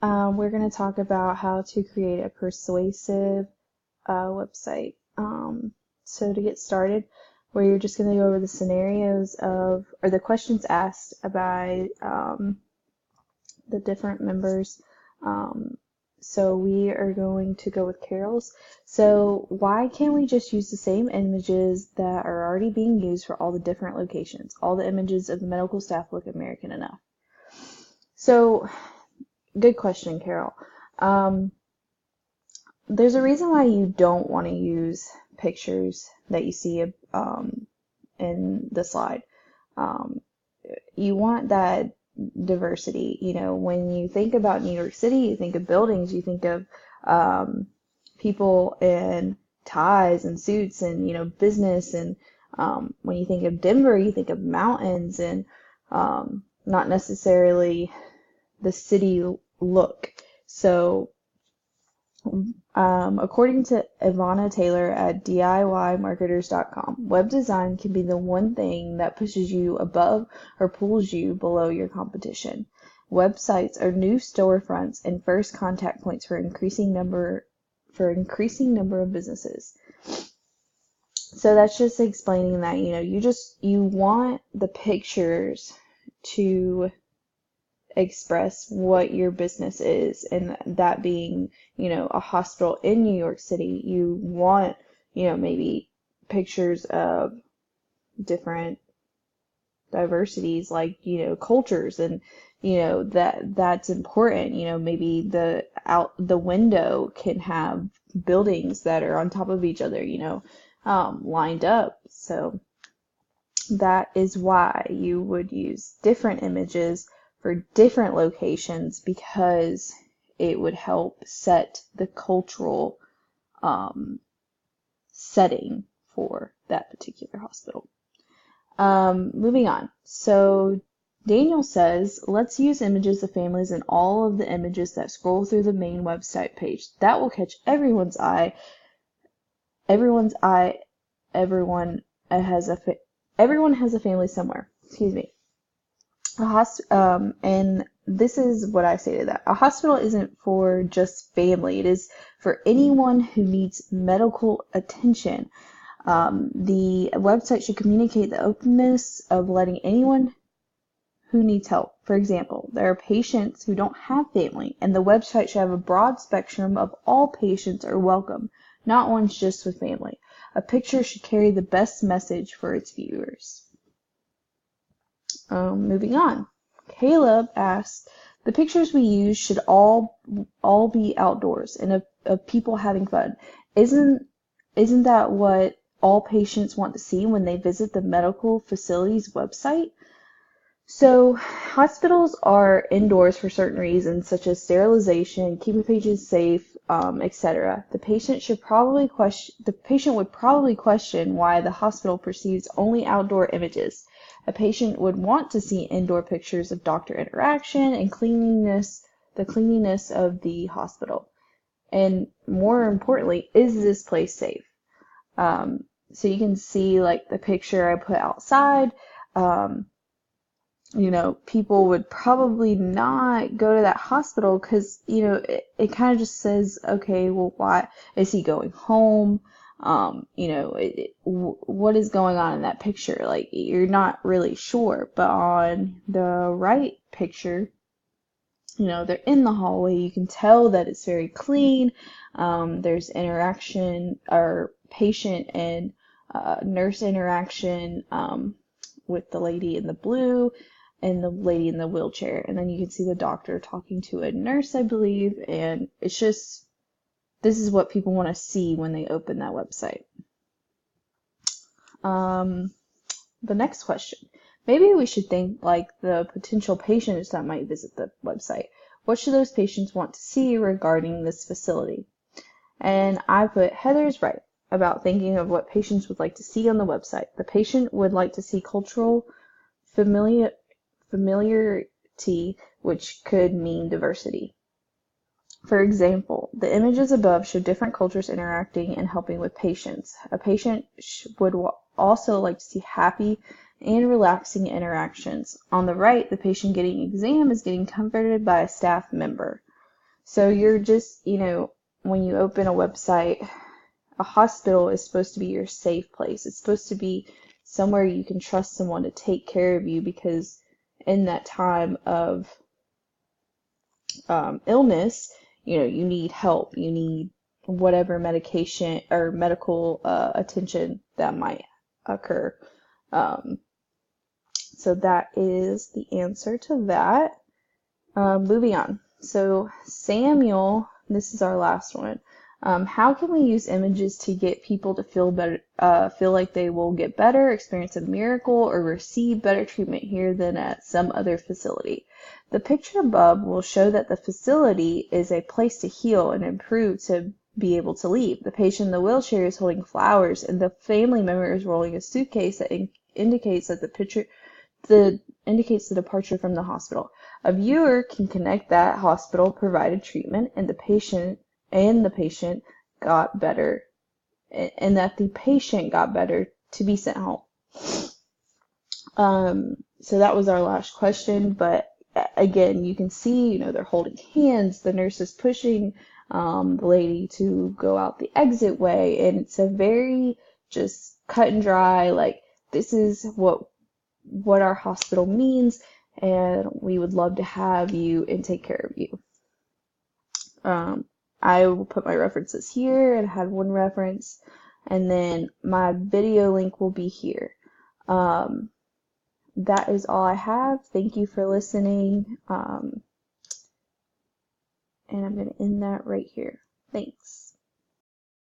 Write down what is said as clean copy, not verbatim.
we're going to talk about how to create a persuasive website. So to get started, we're just going to go over the scenarios or the questions asked by the different members. So we are going to go with Carol's. So why can't we just use the same images that are already being used for all the different locations? All the images of the medical staff look American enough. So good question, Carol. There's a reason why you don't want to use pictures that you see in the slide. You want that diversity. You know, when you think about New York City, you think of buildings, you think of people in ties and suits and, you know, business. And when you think of Denver, you think of mountains and not necessarily the city look. So according to Ivana Taylor at DIYmarketers.com, web design can be the one thing that pushes you above or pulls you below your competition. Websites are new storefronts and first contact points for increasing number of businesses. So that's just explaining that, you know, you want the pictures to express what your business is, and that being, you know, a hospital in New York City. You want, you know, maybe pictures of different diversities, like, you know, cultures, and, you know, that's important. You know, maybe the window can have buildings that are on top of each other, you know, lined up. So that is why you would use different images for different locations, because it would help set the cultural setting for that particular hospital. Moving on. So Daniel says, let's use images of families in all of the images that scroll through the main website page. That will catch everyone's eye. Everyone has a family somewhere. Excuse me. And this is what I say to that. A hospital isn't for just family. It is for anyone who needs medical attention. The website should communicate the openness of letting anyone who needs help. For example, there are patients who don't have family, and the website should have a broad spectrum of all patients are welcome, not ones just with family. A picture should carry the best message for its viewers. Moving on. Caleb asks, the pictures we use should all be outdoors and of people having fun. Isn't that what all patients want to see when they visit the medical facility's website? So hospitals are indoors for certain reasons, such as sterilization, keeping patients safe, etc. The patient would probably question why the hospital perceives only outdoor images. A patient would want to see indoor pictures of doctor interaction and the cleanliness of the hospital. And more importantly, is this place safe? So you can see, like, the picture I put outside. You know, people would probably not go to that hospital because, you know, it kind of just says, okay, well, why is he going home? You know, what is going on in that picture? Like, you're not really sure. But on the right picture, you know, they're in the hallway. You can tell that it's very clean. There's interaction, or patient and nurse interaction with the lady in the blue and the lady in the wheelchair. And then you can see the doctor talking to a nurse, I believe. And it's just, this is what people want to see when they open that website. The next question. Maybe we should think like the potential patients that might visit the website. What should those patients want to see regarding this facility? And I put, Heather's right about thinking of what patients would like to see on the website. The patient would like to see cultural familiarity, which could mean diversity. For example, the images above show different cultures interacting and helping with patients. A patient would also like to see happy and relaxing interactions. On the right, the patient getting exam is getting comforted by a staff member. So you're just, when you open a website, a hospital is supposed to be your safe place. It's supposed to be somewhere you can trust someone to take care of you, because in that time of illness, you need help. You need whatever medication or medical attention that might occur. Um, so that is the answer to that. Moving on. So Samuel, this is our last one. How can we use images to get people to feel better, feel like they will get better, experience a miracle, or receive better treatment here than at some other facility? The picture above will show that the facility is a place to heal and improve to be able to leave. The patient in the wheelchair is holding flowers, and the family member is rolling a suitcase that indicates that indicates the departure from the hospital. A viewer can connect that hospital provided treatment and the patient got better, and that the patient got better to be sent home. So that was our last question, but again, you can see, they're holding hands, the nurse is pushing the lady to go out the exit way, and it's a very just cut and dry, like, this is what our hospital means, and we would love to have you and take care of you. I will put my references here, and had one reference, and then my video link will be here. That is all I have. Thank you for listening, and I'm going to end that right here. Thanks.